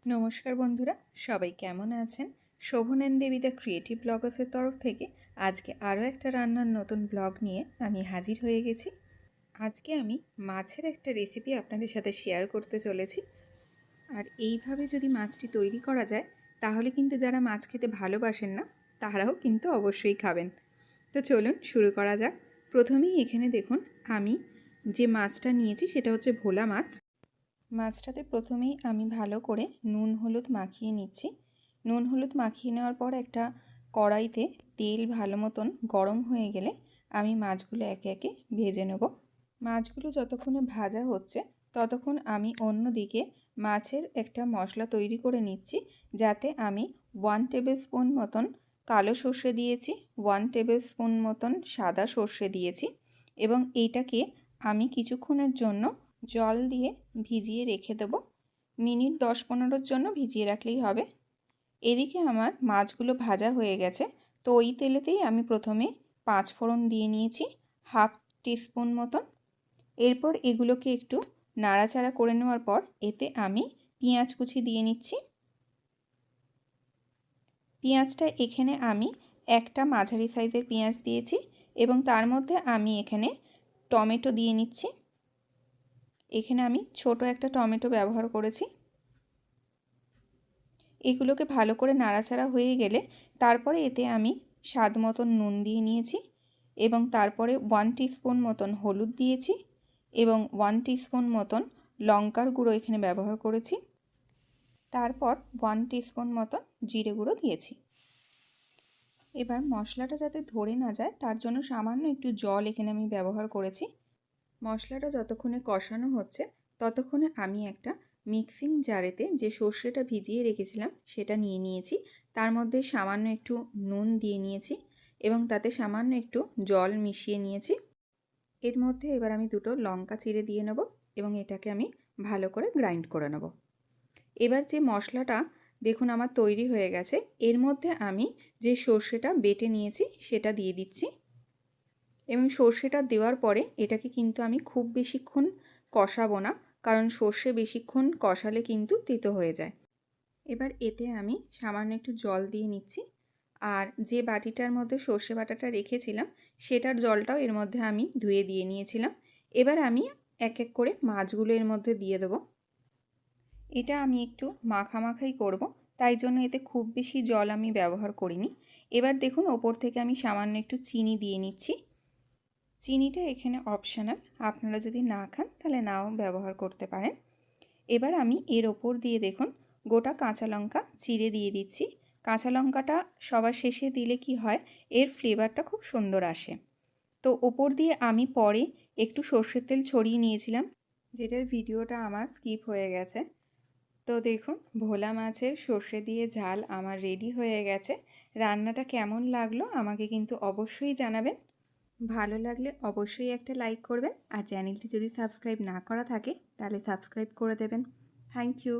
নমস্কার বন্ধুরা, সবাই কেমন আছেন? শোভনেন দেবী দ্য ক্রিয়েটিভ ব্লগার্সের তরফ থেকে আজকে আরও একটা রান্নার নতুন ব্লগ নিয়ে আমি হাজির হয়ে গেছি। আজকে আমি মাছের একটা রেসিপি আপনাদের সাথে শেয়ার করতে চলেছি। আর এইভাবে যদি মাছটি তৈরি করা যায় তাহলে কিন্তু যারা মাছ খেতে ভালোবাসেন না তারাও কিন্তু অবশ্যই খাবেন। তো চলুন শুরু করা যাক। প্রথমেই এখানে দেখুন আমি যে মাছটা নিয়েছি সেটা হচ্ছে ভোলা মাছ। মাছটাতে প্রথমেই আমি ভালো করে নুন হলুদ মাখিয়ে নিচ্ছি। নুন হলুদ মাখিয়ে নেওয়ার পর একটা কড়াইতে তেল ভালো মতন গরম হয়ে গেলে আমি মাছগুলো একে একে ভেজে নেব। মাছগুলো যতক্ষণে ভাজা হচ্ছে ততক্ষণ আমি অন্যদিকে মাছের একটা মশলা তৈরি করে নিচ্ছি, যাতে আমি 1 টেবিল স্পুন মতন কালো সর্ষে দিয়েছি, 1 টেবিল স্পুন মতন সাদা সর্ষে দিয়েছি এবং এইটাকে আমি কিছুক্ষণের জন্য জল দিয়ে ভিজিয়ে রেখে দেব। মিনিট 10-15 জন্য ভিজিয়ে রাখলেই হবে। এদিকে আমার মাছগুলো ভাজা হয়ে গেছে, তো ওই তেলেতেই আমি প্রথমে 5 ফোড়ন দিয়ে নিয়েছি, হাফ টিস্পুন মতন। এরপর এগুলোকে একটু নাড়াচাড়া করে নেওয়ার পর এতে আমি পেঁয়াজ কুচি দিয়ে নিচ্ছি। পেঁয়াজটা এখানে আমি একটা মাঝারি সাইজের পেঁয়াজ দিয়েছি এবং তার মধ্যে আমি এখানে টমেটো দিয়ে নিচ্ছি। এখানে আমি ছোট একটা টমেটো ব্যবহার করেছি। এগুলোকে ভালো করে নাড়াচাড়া হয়ে গেলে তারপরে এতে আমি স্বাদ মতন নুন দিয়ে নিয়েছি এবং তারপরে 1 টিস্পুন মতন হলুদ দিয়েছি এবং 1 টিস্পুন মতন লঙ্কার গুঁড়ো এখানে ব্যবহার করেছি। তারপর 1 টিস্পুন মতন জিরে গুঁড়ো দিয়েছি। এবার মশলাটা যাতে ধরে না যায় তার জন্য সামান্য একটু জল এখানে আমি ব্যবহার করেছি। মশলাটা যতক্ষণে কষানো হচ্ছে ততক্ষণে আমি একটা মিক্সিং জারেতে যে সর্ষেটা ভিজিয়ে রেখেছিলাম সেটা নিয়ে নিয়েছি। তার মধ্যে সামান্য একটু নুন দিয়ে নিয়েছি এবং তাতে সামান্য একটু জল মিশিয়ে নিয়েছি। এর মধ্যে এবার আমি দুটো লঙ্কা চিড়ে দিয়ে নেব এবং এটাকে আমি ভালো করে গ্রাইন্ড করে নেব। এবার যে মশলাটা দেখুন আমার তৈরি হয়ে গেছে, এর মধ্যে আমি যে সর্ষেটা বেটে নিয়েছি সেটা দিয়ে দিচ্ছি এবং সর্ষেটা দেওয়ার পরে এটাকে কিন্তু আমি খুব বেশিক্ষণ কষাবো না, কারণ সর্ষে বেশিক্ষণ কষালে কিন্তু তেতো হয়ে যায়। এবার এতে আমি সামান্য একটু জল দিয়ে নিচ্ছি আর যে বাটিটার মধ্যে সর্ষে বাটাটা রেখেছিলাম সেটার জলটাও এর মধ্যে আমি ধুয়ে দিয়ে নিয়েছিলাম। এবার আমি এক এক করে মাছগুলো এর মধ্যে দিয়ে দেবো। এটা আমি একটু মাখামাখাই করব, তাই জন্য এতে খুব বেশি জল আমি ব্যবহার করিনি। এবার দেখুন ওপর থেকে আমি সামান্য একটু চিনি দিয়ে নিচ্ছি। চিনিটা এখানে অপশনাল, আপনারা যদি না খান তাহলে নাও ব্যবহার করতে পারেন। এবার আমি এর ওপর দিয়ে দেখুন গোটা কাঁচা লঙ্কা চিড়ে দিয়ে দিচ্ছি। কাঁচা লঙ্কাটা সবার শেষে দিলে কি হয়, এর ফ্লেভারটা খুব সুন্দর আসে। তো ওপর দিয়ে আমি পরে একটু সর্ষের তেল ছড়িয়ে নিয়েছিলাম, যেটার ভিডিওটা আমার স্কিপ হয়ে গেছে। তো দেখুন ভোলা মাছের সর্ষে দিয়ে ঝাল আমার রেডি হয়ে গেছে। রান্নাটা কেমন লাগলো আমাকে কিন্তু অবশ্যই জানাবেন। ভালো লাগলে অবশ্যই একটা লাইক করবেন আর চ্যানেলটি যদি সাবস্ক্রাইব না করা থাকে তাহলে সাবস্ক্রাইব করে দেবেন। Thank you.